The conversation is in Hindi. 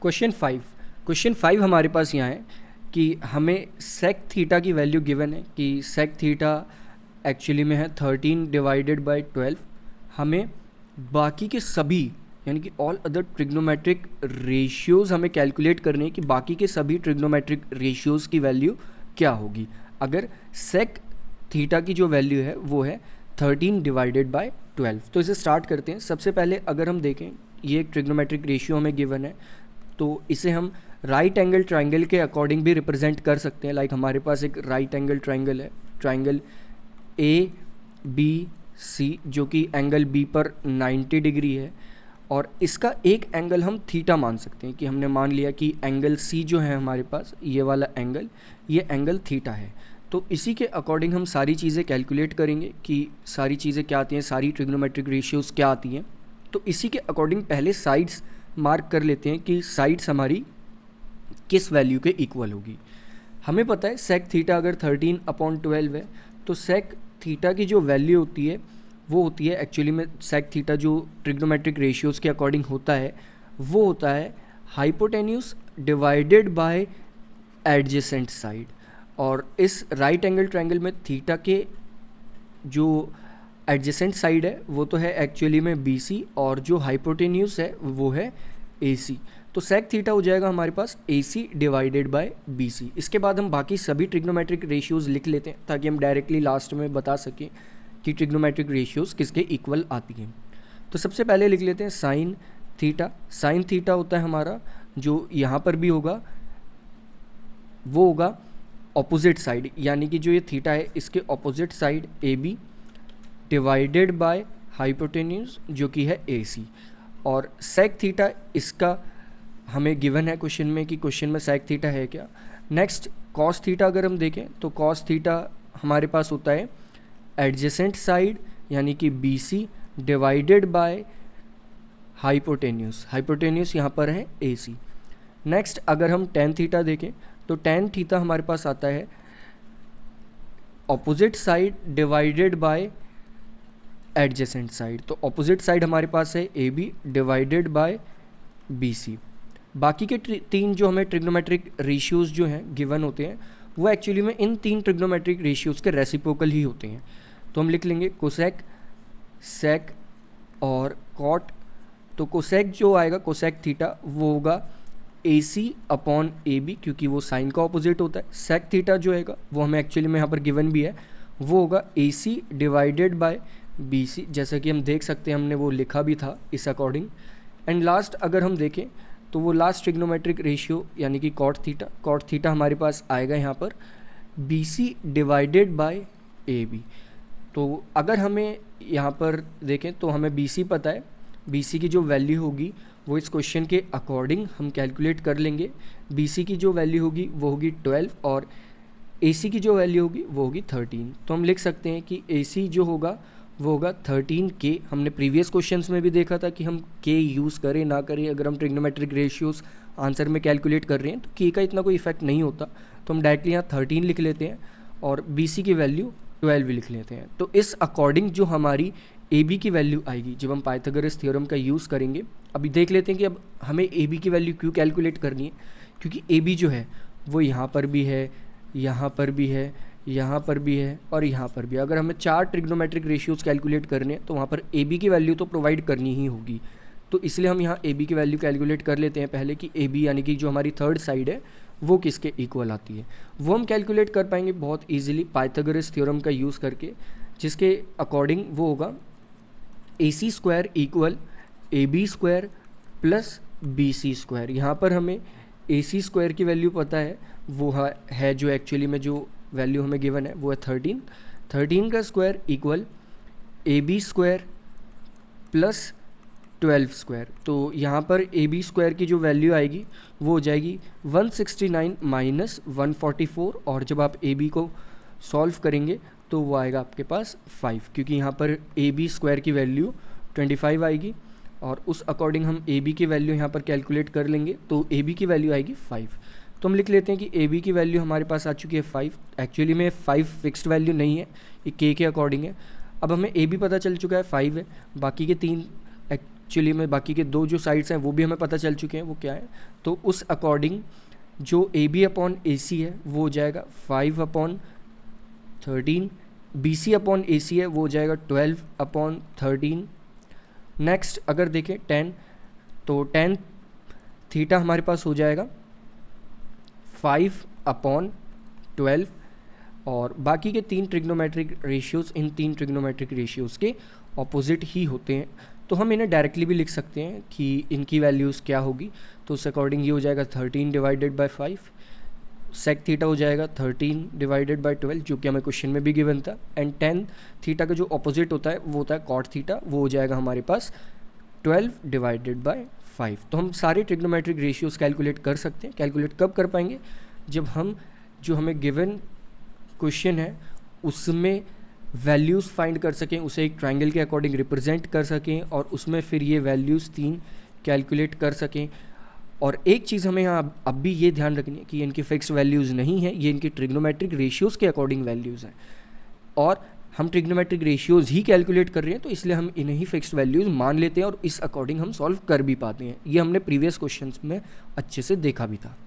क्वेश्चन 5 हमारे पास यहाँ है कि हमें सेक थीटा की वैल्यू गिवन है कि सेक थीटा एक्चुअली में है 13 डिवाइडेड बाय 12। हमें बाकी के सभी यानी कि ऑल अदर ट्रिग्नोमेट्रिक रेशियोज़ हमें कैलकुलेट करने हैं कि बाकी के सभी ट्रिग्नोमेट्रिक रेशियोज़ की वैल्यू क्या होगी अगर सेक थीटा की जो वैल्यू है वो है 13 डिवाइडेड बाय 12। तो इसे स्टार्ट करते हैं। सबसे पहले अगर हम देखें ये एक ट्रिग्नोमेट्रिक रेशियो हमें गिवन है तो इसे हम राइट एंगल ट्राइंगल के अकॉर्डिंग भी रिप्रेजेंट कर सकते हैं। लाइक हमारे पास एक राइट एंगल ट्राइंगल है, ट्राइंगल ABC जो कि एंगल B पर 90 डिग्री है और इसका एक एंगल हम थीटा मान सकते हैं कि हमने मान लिया कि एंगल C जो है हमारे पास ये वाला एंगल, ये एंगल थीटा है। तो इसी के अकॉर्डिंग हम सारी चीज़ें कैलकुलेट करेंगे कि सारी चीज़ें क्या आती हैं, सारी ट्रिग्नोमेट्रिक रेशियोज़ क्या आती हैं। तो इसी के अकॉर्डिंग पहले साइड्स मार्क कर लेते हैं कि साइड्स हमारी किस वैल्यू के इक्वल होगी। हमें पता है सेक थीटा अगर 13/12 है तो सेक थीटा की जो वैल्यू होती है वो होती है एक्चुअली में सेक थीटा जो ट्रिग्नोमेट्रिक रेशियोज़ के अकॉर्डिंग होता है वो होता है hypotenuse divided by adjacent side. और इस राइट एंगल ट्रायंगल में थीटा के जो एडजेसेंट साइड है वो तो है एक्चुअली में BC और जो हाइपोटेन्यूज है वो है AC। तो सेक थीटा हो जाएगा हमारे पास AC डिवाइडेड बाय BC। इसके बाद हम बाकी सभी ट्रिग्नोमेट्रिक रेशियोज़ लिख लेते हैं ताकि हम डायरेक्टली लास्ट में बता सकें कि ट्रिग्नोमेट्रिक रेशियोज़ किसके इक्वल आती हैं। तो सबसे पहले लिख लेते हैं साइन थीटा। साइन थीटा होता है हमारा जो यहाँ पर भी होगा वो होगा ऑपोजिट साइड, यानी कि जो ये थीटा है इसके opposite side AB divided by hypotenuse जो कि है AC। और सेक थीटा इसका हमें गिवन है क्वेश्चन में कि क्वेश्चन में सेक थीटा है क्या। नेक्स्ट कॉस थीटा अगर हम देखें तो कॉस थीटा हमारे पास होता है एडजेसेंट साइड यानी कि BC divided by hypotenuse, hypotenuse यहाँ पर है AC। नेक्स्ट अगर हम टेन थीटा देखें तो टेन थीटा हमारे पास आता है opposite side divided by adjacent side. तो ऑपोजिट साइड हमारे पास है AB डिवाइडेड बाय BC। बाकी के तीन जो हमें ट्रिग्नोमेट्रिक रेशियोज़ जो हैं गिवन होते हैं वो एक्चुअली में इन तीन ट्रिग्नोमेट्रिक रेशियोज़ के रेसिप्रोकल ही होते हैं। तो हम लिख लेंगे कोसेक, सेक और कॉट। तो कोसेक जो आएगा कोसेक थीटा वो होगा AC/AB क्योंकि वो साइन का ऑपोजिट होता है। सेक थीटा जो आएगा वो हमें एक्चुअली में यहाँ पर गिवन भी है वो होगा AC डिवाइडेड बाय BC, जैसा कि हम देख सकते हैं हमने वो लिखा भी था इस अकॉर्डिंग। एंड लास्ट अगर हम देखें तो वो लास्ट ट्रिग्नोमेट्रिक रेशियो यानी कि कॉट थीटा हमारे पास आएगा यहाँ पर BC डिवाइडेड बाय AB। तो अगर हमें यहाँ पर देखें तो हमें BC पता है, BC की जो वैल्यू होगी वो इस क्वेश्चन के अकॉर्डिंग हम कैलकुलेट कर लेंगे। BC की जो वैल्यू होगी वो होगी 12 और AC की जो वैल्यू होगी वो होगी 13। तो हम लिख सकते हैं कि AC जो होगा वो होगा 13K। हमने प्रीवियस क्वेश्चंस में भी देखा था कि हम K यूज़ करें ना करें अगर हम ट्रिग्नोमेट्रिक रेशियोज़ आंसर में कैलकुलेट कर रहे हैं तो K का इतना कोई इफेक्ट नहीं होता। तो हम डायरेक्टली यहाँ 13 लिख लेते हैं और BC की वैल्यू 12 भी लिख लेते हैं। तो इस अकॉर्डिंग जो हमारी AB की वैल्यू आएगी जब हम पाइथागोरस थ्योरम का यूज़ करेंगे। अभी देख लेते हैं कि अब हमें AB की वैल्यू क्यों कैलकुलेट करनी है, क्योंकि AB जो है वो यहाँ पर भी है, यहाँ पर भी है, यहाँ पर भी है और यहाँ पर भी। अगर हमें 4 ट्रिग्नोमेट्रिक रेशियोज़ कैलकुलेट करने हैं तो वहाँ पर AB की वैल्यू तो प्रोवाइड करनी ही होगी। तो इसलिए हम यहाँ AB की वैल्यू कैलकुलेट कर लेते हैं पहले कि AB यानी कि जो हमारी थर्ड साइड है वो किसके इक्वल आती है। वो हम कैलकुलेट कर पाएंगे बहुत ईजिली पाइथागोरस थ्योरम का यूज़ करके, जिसके अकॉर्डिंग वो होगा AC square equal AB square plus BC square. यहाँ पर हमें AC स्क्वायर की वैल्यू पता है वो है जो एक्चुअली में जो वैल्यू हमें गिवन है वो है 13 का square equal AB square plus 12 square. तो यहाँ पर AB स्क्वायर की जो वैल्यू आएगी वो हो जाएगी 169 माइनस 144 और जब आप AB को सॉल्व करेंगे तो वो आएगा आपके पास 5 क्योंकि यहाँ पर AB स्क्वायर की वैल्यू 25 आएगी और उस अकॉर्डिंग हम AB की वैल्यू यहाँ पर कैलकुलेट कर लेंगे तो AB की वैल्यू आएगी 5। तो हम लिख लेते हैं कि AB की वैल्यू हमारे पास आ चुकी है 5। एक्चुअली में 5 फिक्स्ड वैल्यू नहीं है, ये K के अकॉर्डिंग है। अब हमें AB पता चल चुका है 5 है, बाकी के तीन चलिए मैं बाकी के दो जो साइड्स हैं वो भी हमें पता चल चुके हैं वो क्या है। तो उस अकॉर्डिंग जो ए बी अपॉन ए सी है वो हो जाएगा 5/13, बी सी अपॉन ए सी है वो हो जाएगा 12/13। नेक्स्ट अगर देखें 10, तो 10 थीटा हमारे पास हो जाएगा 5/12, और बाकी के तीन ट्रिग्नोमेट्रिक रेशियोज़ इन तीन ट्रिग्नोमेट्रिक रेशियोज़ के ऑपोजिट ही होते हैं। तो हम इन्हें डायरेक्टली भी लिख सकते हैं कि इनकी वैल्यूज़ क्या होगी। तो उस अकॉर्डिंग ये हो जाएगा 13/5, सेक थीटा हो जाएगा 13/12 जो कि हमें क्वेश्चन में भी गिवन था, एंड 10 थीटा का जो ऑपोजिट होता है वो होता है कॉट थीटा, वो हो जाएगा हमारे पास 12/5। तो हम सारे ट्रिग्नोमेट्रिक रेशियोज़ कैलकुलेट कर सकते हैं। कैलकुलेट कब कर पाएंगे? जब हम जो हमें गिवन क्वेश्चन है उसमें वैल्यूज़ फाइंड कर सकें, उसे एक ट्रायंगल के अकॉर्डिंग रिप्रेजेंट कर सकें और उसमें फिर ये वैल्यूज़ तीन कैलकुलेट कर सकें। और एक चीज़ हमें यहाँ अब भी ये ध्यान रखनी है कि इनकी फिक्स वैल्यूज़ नहीं है, ये इनकी ट्रिग्नोमेट्रिक रेशियोज़ के अकॉर्डिंग वैल्यूज़ हैं, और हम ट्रिग्नोमेट्रिक रेशियोज़ ही कैलकुलेट कर रहे हैं, तो इसलिए हम इन्हें ही फिक्स्ड वैल्यूज़ मान लेते हैं और इस अकॉर्डिंग हम सॉल्व कर भी पाते हैं। ये हमने प्रीवियस क्वेश्चंस में अच्छे से देखा भी था।